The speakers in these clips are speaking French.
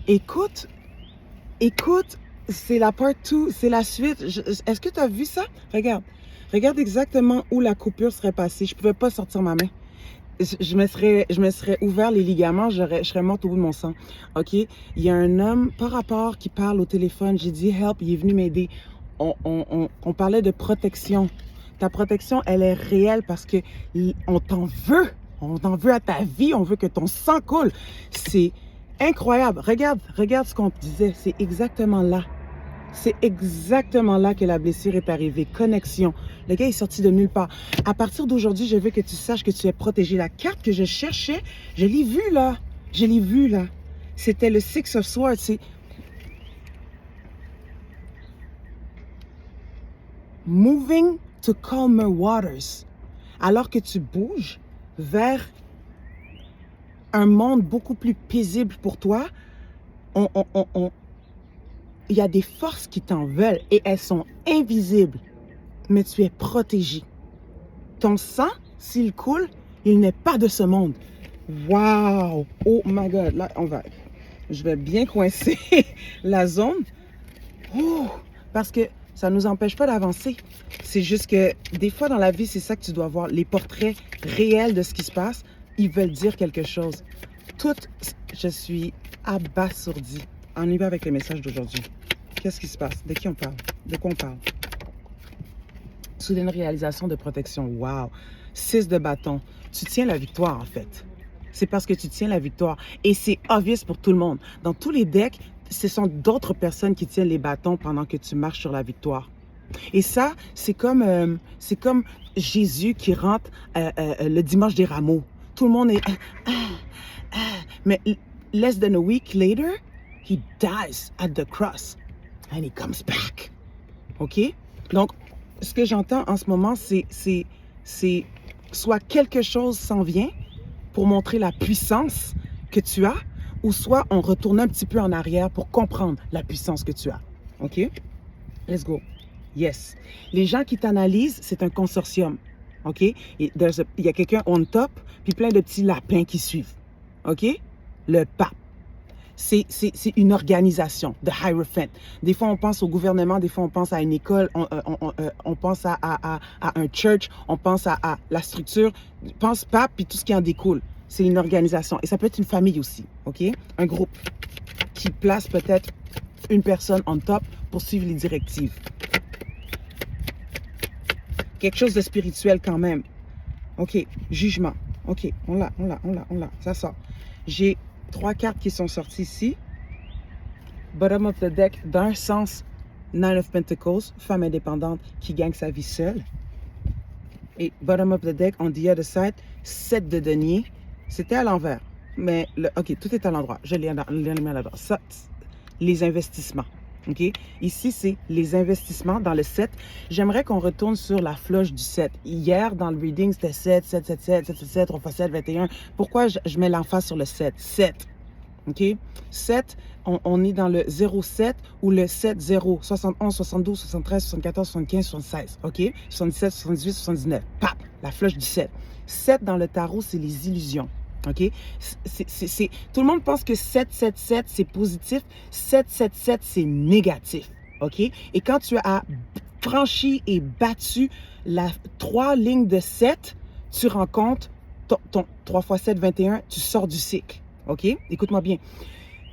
Écoute, écoute, c'est la part 2, c'est la suite. Est-ce que tu as vu ça? Regarde. Regarde exactement où la coupure serait passée. Je ne pouvais pas sortir ma main. Je me serais ouvert les ligaments, je serais morte au bout de mon sang. OK? Il y a un homme par rapport qui parle au téléphone. J'ai dit help, il est venu m'aider. On parlait de protection. Ta protection, elle est réelle parce que on t'en veut. On t'en veut à ta vie. On veut que ton sang coule. C'est incroyable. Regarde ce qu'on te disait. C'est exactement là. C'est exactement là que la blessure est arrivée. Connexion. Le gars est sorti de nulle part. À partir d'aujourd'hui, je veux que tu saches que tu es protégé. La carte que je cherchais, je l'ai vue là. Je l'ai vue là. C'était le Six of Swords. C'est moving to calmer waters. Alors que tu bouges vers un monde beaucoup plus paisible pour toi, il y a des forces qui t'en veulent et elles sont invisibles, mais tu es protégé. Ton sang, s'il coule, il n'est pas de ce monde. Wow! Oh my God! Là, je vais bien coincer la zone. Oh, parce que ça ne nous empêche pas d'avancer. C'est juste que des fois dans la vie, c'est ça que tu dois voir. Les portraits réels de ce qui se passe, ils veulent dire quelque chose. Je suis abasourdie. On y va avec les messages d'aujourd'hui. Qu'est-ce qui se passe? De qui on parle? De quoi on parle? Soudaine réalisation de protection. Wow! 6 de bâton. Tu tiens la victoire, en fait. C'est parce que tu tiens la victoire. Et c'est obvious pour tout le monde. Dans tous les decks, ce sont d'autres personnes qui tiennent les bâtons pendant que tu marches sur la victoire. Et ça, c'est comme Jésus qui rentre le dimanche des rameaux. Tout le monde est... Mais less than a week later, he dies at the cross. And he comes back. OK? Donc, ce que j'entends en ce moment, c'est soit quelque chose s'en vient pour montrer la puissance que tu as, ou soit on retourne un petit peu en arrière pour comprendre la puissance que tu as. OK? Let's go. Yes. Les gens qui t'analysent, c'est un consortium. OK? Il y a quelqu'un on top, puis plein de petits lapins qui suivent. OK? Le pape. C'est une organisation, the Hierophant. Des fois, on pense au gouvernement, des fois, on pense à une école, on pense à un church, on pense à la structure. Pense pape, puis tout ce qui en découle. C'est une organisation. Et ça peut être une famille aussi, OK? Un groupe qui place peut-être une personne en top pour suivre les directives. Quelque chose de spirituel quand même. OK, jugement. OK, on l'a. Ça sort. J'ai 3 cartes qui sont sorties ici. Bottom of the deck, d'un sens, Nine of Pentacles, femme indépendante qui gagne sa vie seule. Et bottom of the deck, on the other side, 7 de denier. C'était à l'envers. Mais, OK, tout est à l'endroit. Je l'ai mis à l'endroit. Ça, les investissements. OK? Ici, c'est les investissements dans le 7. J'aimerais qu'on retourne sur la floche du 7. Hier, dans le reading, c'était 7, 7, 7, 7, 7, 7, 7, 3 x 7, 21. Pourquoi je mets l'emphase sur le 7? 7. OK? 7, on est dans le 07 ou le 7, 0, 71, 72, 73, 74, 75, 76. OK? 77, 78, 79. Pap! La floche du 7. 7 dans le tarot, c'est les illusions. OK? Tout le monde pense que 7, 7, 7, c'est positif. 7, 7, 7, c'est négatif. OK? Et quand tu as franchi et battu la 3 lignes de 7, tu rencontres ton 3 x 7, 21, tu sors du cycle. OK? Écoute-moi bien.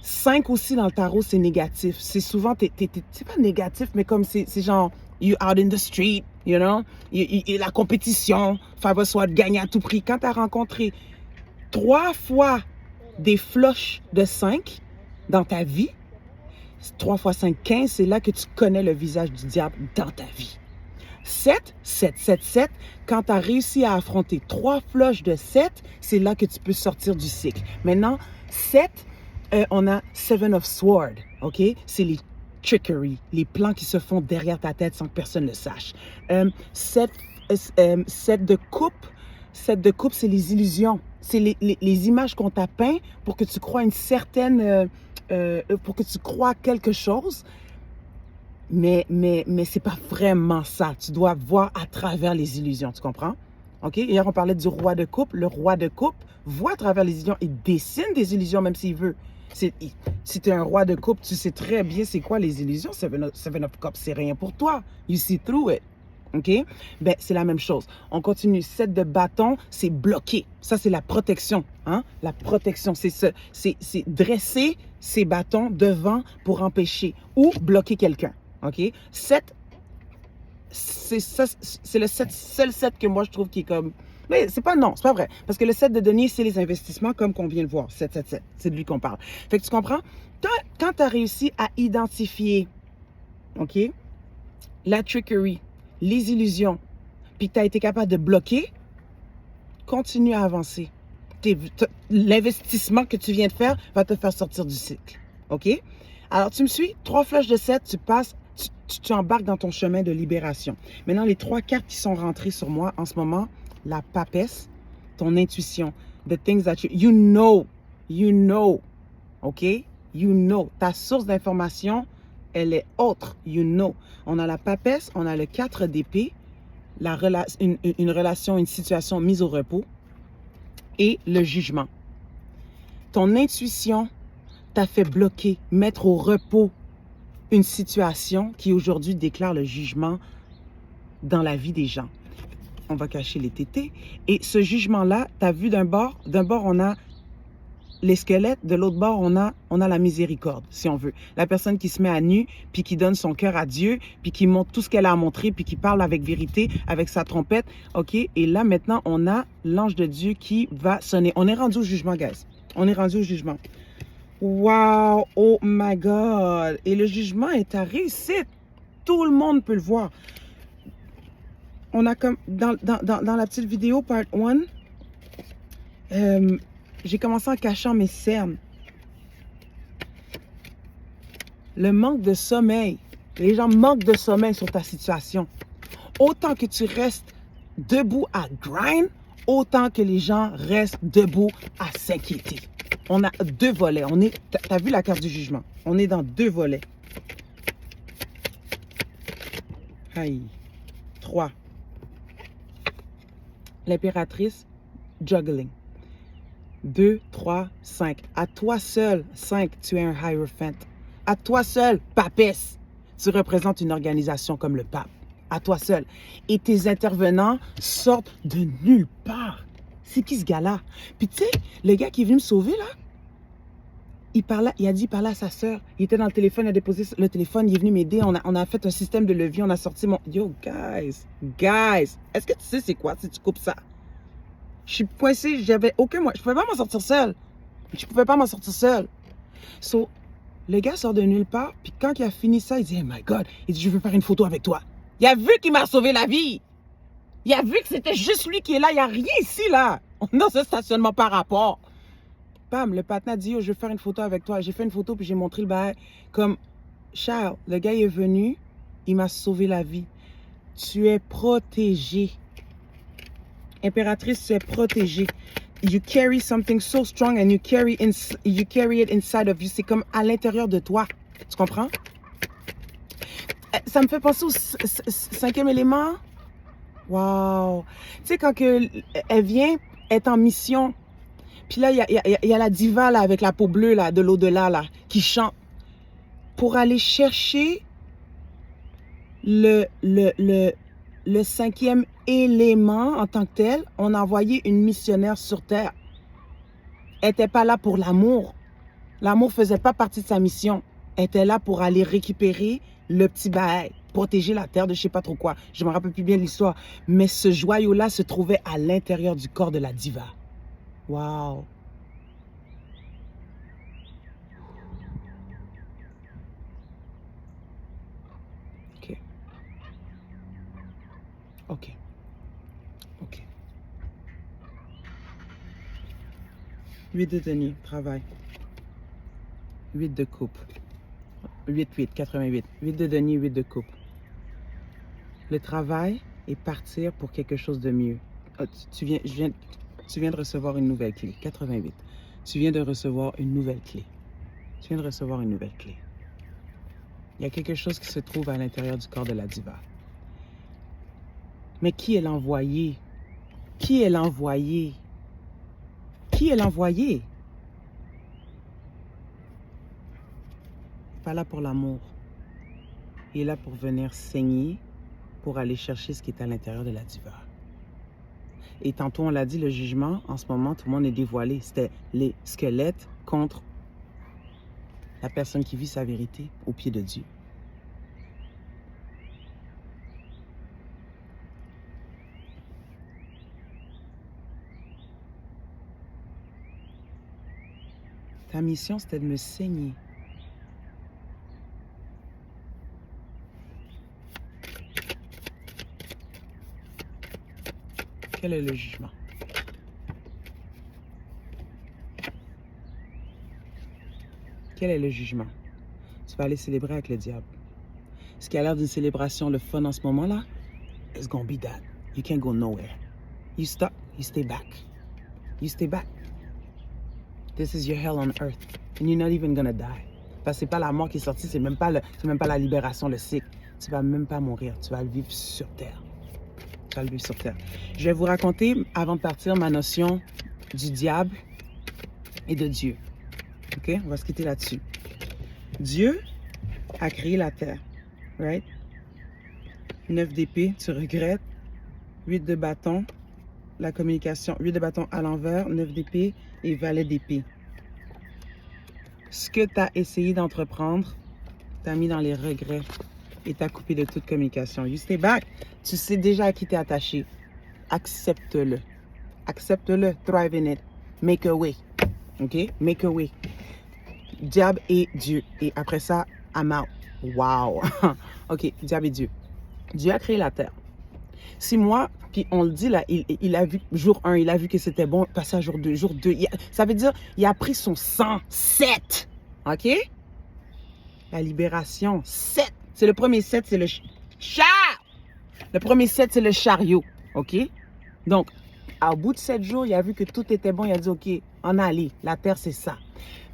5 aussi dans le tarot, c'est négatif. C'est souvent, c'est pas négatif, mais comme c'est genre, you out in the street, you know? La compétition, favor soit de gagner à tout prix. Quand tu as rencontré 3 fois des floches de 5 dans ta vie, 3 x 5, 15, c'est là que tu connais le visage du diable dans ta vie. 7, 7, 7, 7, quand tu as réussi à affronter 3 floches de 7, c'est là que tu peux sortir du cycle. Maintenant, 7, on a 7 of Swords, OK? C'est les trickery, les plans qui se font derrière ta tête sans que personne ne sache. 7 de coupe, 7 de coupe, c'est les illusions. C'est les images qu'on t'a peint pour que tu crois une certaine... pour que tu crois quelque chose, mais c'est pas vraiment ça. Tu dois voir à travers les illusions, tu comprends? OK? Hier, on parlait du roi de coupe. Le roi de coupe voit à travers les illusions. Il dessine des illusions même s'il veut. Si tu es un roi de coupe, tu sais très bien c'est quoi les illusions. Seven of Cups, c'est rien pour toi. You see through it. OK? Ben, c'est la même chose. On continue. 7 de bâton, c'est bloquer. Ça, c'est la protection. Hein? La protection, c'est dresser ses bâtons devant pour empêcher ou bloquer quelqu'un. OK? 7, c'est le seul 7 que moi, je trouve qui est comme... Mais c'est pas vrai. Parce que le 7 de denier, c'est les investissements comme qu'on vient de voir. 7, 7, 7. C'est de lui qu'on parle. Fait que tu comprends? Quand tu as réussi à identifier, OK, la trickery, les illusions, puis que tu as été capable de bloquer, continue à avancer. L'investissement que tu viens de faire va te faire sortir du cycle. OK? Alors, tu me suis? 3 flèches de 7, tu passes, tu embarques dans ton chemin de libération. Maintenant, les 3 cartes qui sont rentrées sur moi en ce moment, la papesse, ton intuition, the things that you know, OK? You know. Ta source d'information, elle est autre, you know. On a la papesse, on a le 4 d'épée, une relation, une situation mise au repos et le jugement. Ton intuition t'a fait bloquer, mettre au repos une situation qui aujourd'hui déclare le jugement dans la vie des gens. On va cacher les tétés. Et ce jugement-là, tu as vu d'un bord, on a les squelettes, de l'autre bord, on a la miséricorde, si on veut. La personne qui se met à nu, puis qui donne son cœur à Dieu, puis qui montre tout ce qu'elle a à montrer, puis qui parle avec vérité, avec sa trompette. OK? Et là, maintenant, on a l'ange de Dieu qui va sonner. On est rendu au jugement, guys. On est rendu au jugement. Wow! Oh my God! Et le jugement est à réussite. Tout le monde peut le voir. On a comme, dans la petite vidéo, part 1, j'ai commencé en cachant mes cernes. Le manque de sommeil. Les gens manquent de sommeil sur ta situation. Autant que tu restes debout à grind, autant que les gens restent debout à s'inquiéter. On a 2 volets. T'as vu la carte du jugement? On est dans 2 volets. Aïe. 3. L'impératrice, juggling. 2, 3, 5. À toi seul, 5, tu es un Hierophant. À toi seul, papesse, tu représentes une organisation comme le pape. À toi seul. Et tes intervenants sortent de nulle part. C'est qui ce gars-là? Puis tu sais, le gars qui est venu me sauver là, il a dit, il parlait à sa sœur. Il était dans le téléphone, il a déposé le téléphone, il est venu m'aider. On a fait un système de levier, on a sorti mon... Yo, guys, est-ce que tu sais c'est quoi si tu coupes ça? Je suis coincée, j'avais aucun moyen. Je pouvais pas m'en sortir seule. So, le gars sort de nulle part, puis quand il a fini ça, il dit, oh my God, il dit, je veux faire une photo avec toi. Il a vu qu'il m'a sauvé la vie. Il a vu que c'était juste lui qui est là. Il n'y a rien ici, là. On a ce stationnement par rapport. Bam, le patin a dit, oh, je veux faire une photo avec toi. J'ai fait une photo, puis j'ai montré le bail. Comme, Charles, le gars est venu, il m'a sauvé la vie. Tu es protégé. Impératrice, tu es protégée. You carry something so strong and you carry it inside of you. C'est comme à l'intérieur de toi. Tu comprends? Ça me fait penser au 5e élément. Wow! Tu sais, quand elle vient, elle est en mission. Puis là, il y a la diva là, avec la peau bleue là, de l'au-delà là, qui chante. Pour aller chercher le 5e élément en tant que tel, on a envoyé une missionnaire sur Terre. Elle n'était pas là pour l'amour. L'amour ne faisait pas partie de sa mission. Elle était là pour aller récupérer le petit bail, protéger la Terre de je ne sais pas trop quoi. Je ne me rappelle plus bien de l'histoire. Mais ce joyau-là se trouvait à l'intérieur du corps de la diva. Wow! OK. OK. OK. 8 de denier, travail. 8 de coupe. 8, 88. 8 de denier, 8 de coupe. Le travail est partir pour quelque chose de mieux. Tu viens de recevoir une nouvelle clé. 88. Tu viens de recevoir une nouvelle clé. Il y a quelque chose qui se trouve à l'intérieur du corps de la diva. Mais qui est l'envoyé? Qui est l'envoyé? pas là pour l'amour. Il est là pour venir saigner, pour aller chercher ce qui est à l'intérieur de la diva. Et tantôt, on l'a dit, le jugement, en ce moment, tout le monde est dévoilé. C'était les squelettes contre la personne qui vit sa vérité au pied de Dieu. Ta mission, c'était de me saigner. Quel est le jugement? Quel est le jugement? Tu vas aller célébrer avec le diable. Ce qui a l'air d'une célébration, le fun en ce moment-là, it's gonna be that. You can't go nowhere. You stop, you stay back. You stay back. This is your hell on earth. And you're not even gonna die. Parce que c'est pas la mort qui est sortie, c'est même pas la libération, le cycle. Tu vas même pas mourir, tu vas le vivre sur terre. Tu vas le vivre sur terre. Je vais vous raconter, avant de partir, ma notion du diable et de Dieu. OK? On va se quitter là-dessus. Dieu a créé la terre. Right? 9 d'épée, tu regrettes. 8 de bâton, la communication. 8 de bâton à l'envers, 9 d'épée et valet d'épée. Ce que tu as essayé d'entreprendre, t'as mis dans les regrets et t'as coupé de toute communication. You stay back. Tu sais déjà à qui t'es attaché. Accepte-le. Accepte-le. Thrive in it. Make a way. OK? Make a way. Diable et Dieu. Et après ça, I'm out. Wow. OK, diable et Dieu. Dieu a créé la terre. Si moi, puis on le dit là, il a vu, jour 1, il a vu que c'était bon, passé à jour 2, jour 2. Ça veut dire, il a pris son sang, 7. OK? La libération, 7. C'est le premier 7, c'est le Le premier 7, c'est le chariot. OK? Donc, au bout de 7 jours, il a vu que tout était bon. Il a dit, OK, on a allé. La terre, c'est ça.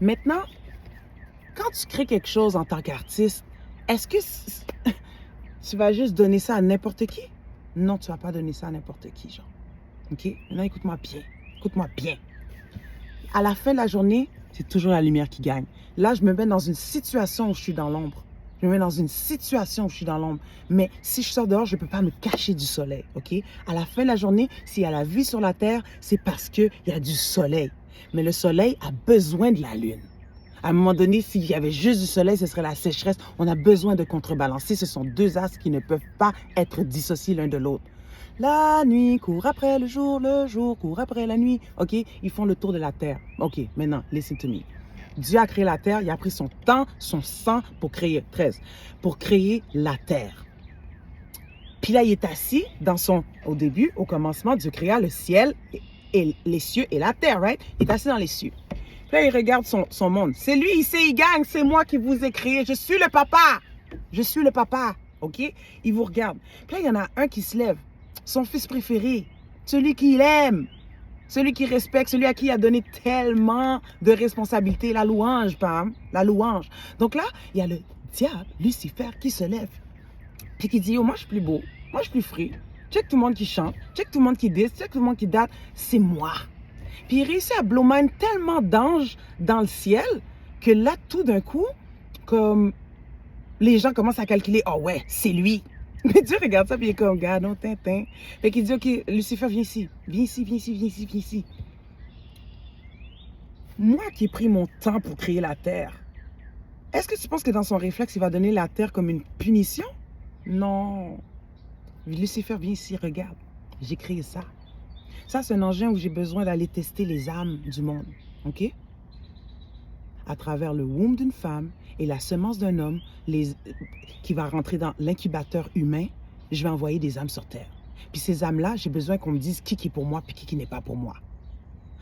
Maintenant, quand tu crées quelque chose en tant qu'artiste, est-ce que tu vas juste donner ça à n'importe qui? Non, tu ne vas pas donner ça à n'importe qui, genre. OK? Maintenant, écoute-moi bien. Écoute-moi bien. À la fin de la journée, c'est toujours la lumière qui gagne. Là, je me mets dans une situation où je suis dans l'ombre. Je me mets dans une situation où je suis dans l'ombre. Mais si je sors dehors, je ne peux pas me cacher du soleil, OK? À la fin de la journée, s'il y a la vie sur la terre, c'est parce qu'il y a du soleil. Mais le soleil a besoin de la lune. À un moment donné, s'il y avait juste du soleil, ce serait la sécheresse. On a besoin de contrebalancer. Ce sont deux astres qui ne peuvent pas être dissociés l'un de l'autre. La nuit court après le jour court après la nuit. OK? Ils font le tour de la terre. OK, maintenant, listen to me. Dieu a créé la terre, il a pris son temps, son sang pour créer, 13, pour créer la terre. Puis là, il est assis au début, au commencement, Dieu créa le ciel et les cieux et la terre, right? Il est assis dans les cieux. Puis là, il regarde son monde. C'est lui, il sait, il gagne, c'est moi qui vous ai créé. Je suis le papa. Je suis le papa, OK? Il vous regarde. Puis là, il y en a un qui se lève, son fils préféré, celui qu'il aime. Celui qui respecte, celui à qui il a donné tellement de responsabilités. La louange, Pam. La louange. Donc là, il y a le diable, Lucifer, qui se lève. Puis qui dit, oh, moi, je suis plus beau. Moi, je suis plus free. Check tout le monde qui chante. Check tout le monde qui dit. Check tout le monde qui date. C'est moi. Puis il réussit à blow mind tellement d'anges dans le ciel que là, tout d'un coup, comme les gens commencent à calculer, oh ouais, c'est lui. Mais Dieu regarde ça, puis il est comme, regarde, non, Tintin. Fait qu'il dit, OK, Lucifer, viens ici. Viens ici, viens ici, viens ici, viens ici. Moi qui ai pris mon temps pour créer la terre, est-ce que tu penses que dans son réflexe, il va donner la terre comme une punition? Non. Lucifer, viens ici, regarde. J'ai créé ça. Ça, c'est un engin où j'ai besoin d'aller tester les âmes du monde. OK? À travers le womb d'une femme et la semence d'un homme qui va rentrer dans l'incubateur humain, je vais envoyer des âmes sur Terre. Puis ces âmes-là, j'ai besoin qu'on me dise qui est pour moi puis qui n'est pas pour moi.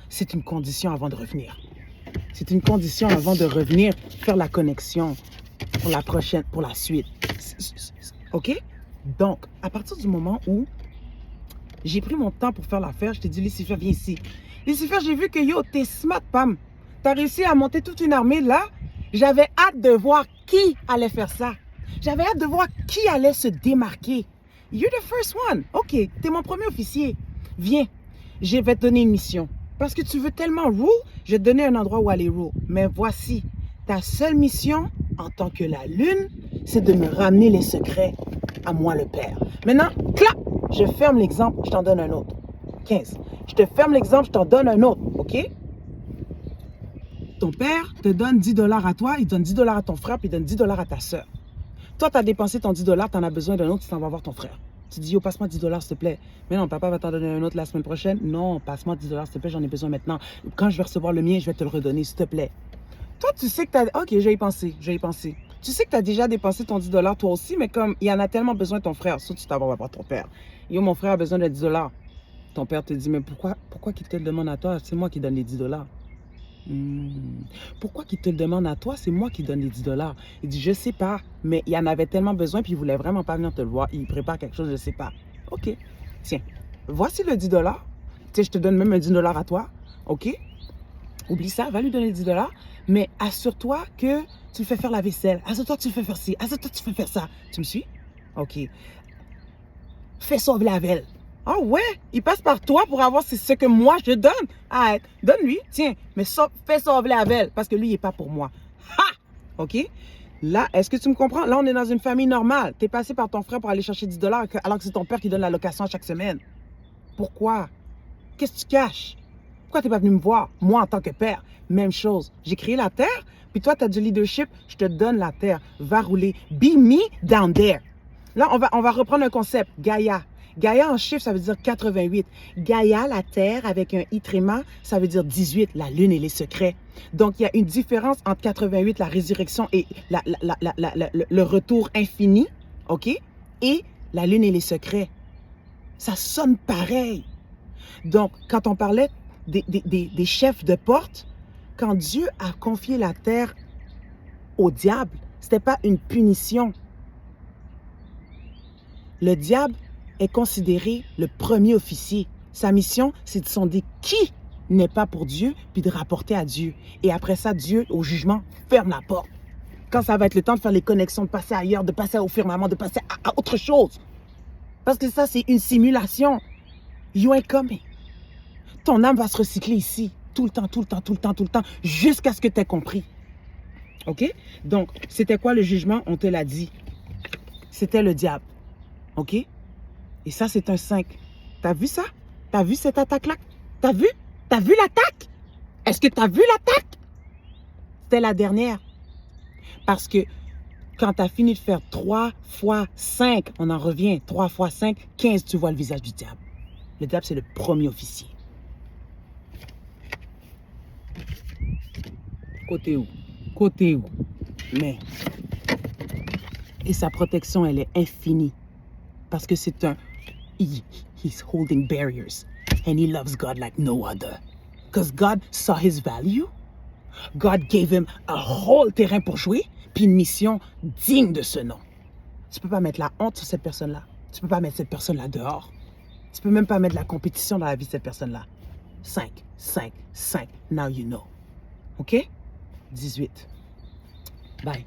C'est une condition avant de revenir. C'est une condition avant de revenir faire la connexion pour la prochaine, pour la suite. OK? Donc, à partir du moment où j'ai pris mon temps pour faire l'affaire, je t'ai dit, Lucifer, viens ici. Lucifer, j'ai vu que yo, t'es smart, Pam. T'as réussi à monter toute une armée là. J'avais hâte de voir qui allait faire ça. J'avais hâte de voir qui allait se démarquer. You're the first one. OK, t'es mon premier officier. Viens, je vais te donner une mission. Parce que tu veux tellement rule, je vais te donner un endroit où aller rule. Mais voici, ta seule mission, en tant que la lune, c'est de me ramener les secrets à moi le Père. Maintenant, clap, je ferme l'exemple, je t'en donne un autre. 15. Je te ferme l'exemple, je t'en donne un autre, OK? Ton père te donne 10 $ à toi, il donne 10 $ à ton frère, puis il donne 10 $ à ta soeur. Toi, tu as dépensé ton 10 $, tu en as besoin d'un autre, tu t'en vas voir ton frère. Tu dis, yo, passe-moi 10 $ s'il te plaît. Mais non, papa va t'en donner un autre la semaine prochaine. Non, passe-moi 10 $ s'il te plaît, j'en ai besoin maintenant. Quand je vais recevoir le mien, je vais te le redonner, s'il te plaît. Toi, tu sais que tu as... OK, j'ai y pensé. Tu sais que tu as déjà dépensé ton 10 $ toi aussi, mais comme il y en a tellement besoin ton frère, sauf tu t'en vas voir ton père. Yo, mon frère a besoin de 10 $. Ton père te dit, mais pourquoi qu'il te le demande à toi? C'est moi qui donne les 10 $. Pourquoi qu'il te le demande à toi? C'est moi qui donne les 10 $. Il dit, je sais pas, mais il en avait tellement besoin, puis il voulait vraiment pas venir te le voir. Il prépare quelque chose, je sais pas. OK, tiens, voici le 10 $. Tu sais, je te donne même un 10 $ à toi. OK? Oublie ça, va lui donner 10 $, mais assure-toi que tu le fais faire la vaisselle. Assure-toi que tu le fais faire ci. Assure-toi que tu fais faire ça. Tu me suis? OK. Fais sauver la veille. Ah ouais, il passe par toi pour avoir ce que moi je donne. Arrête, donne-lui, tiens, mais fais sauver la veille parce que lui, il n'est pas pour moi. Ha! OK? Là, est-ce que tu me comprends? Là, on est dans une famille normale. Tu es passé par ton frère pour aller chercher 10 $ alors que c'est ton père qui donne la location chaque semaine. Pourquoi? Qu'est-ce que tu caches? Pourquoi tu n'es pas venu me voir? Moi, en tant que père, même chose. J'ai créé la terre, puis toi, tu as du leadership, je te donne la terre. Va rouler. Be me down there. Là, on va reprendre un concept. Gaïa. Gaïa en chiffre, ça veut dire 88. Gaïa, la terre, avec un i tréma, ça veut dire 18, la lune et les secrets. Donc, il y a une différence entre 88, la résurrection et le retour infini, OK? Et la lune et les secrets. Ça sonne pareil. Donc, quand on parlait des chefs de porte, quand Dieu a confié la terre au diable, ce n'était pas une punition. Le diable est considéré le premier officier. Sa mission, c'est de sonder qui n'est pas pour Dieu, puis de rapporter à Dieu. Et après ça, Dieu, au jugement, ferme la porte. Quand ça va être le temps de faire les connexions, de passer ailleurs, de passer au firmament, de passer à autre chose. Parce que ça, c'est une simulation. You ain't coming. Ton âme va se recycler ici, tout le temps, jusqu'à ce que tu aies compris. OK? Donc, c'était quoi le jugement? On te l'a dit. C'était le diable. OK? Et ça, c'est un 5. T'as vu ça? T'as vu cette attaque-là? T'as vu? T'as vu l'attaque? Est-ce que t'as vu l'attaque? C'était la dernière. Parce que quand t'as fini de faire 3 fois 5, on en revient, 3 fois 5, 15, tu vois le visage du diable. Le diable, c'est le premier officier. Côté où? Côté où? Mais, et sa protection, elle est infinie. Parce que c'est un... He's holding barriers. And he loves God like no other. Because God saw his value. God gave him a whole terrain pour jouer. Puis une mission digne de ce nom. Tu peux pas mettre la honte sur cette personne-là. Tu peux pas mettre cette personne-là dehors. Tu peux même pas mettre la compétition dans la vie de cette personne-là. 5, 5, 5. Now you know. OK? 18. Bye.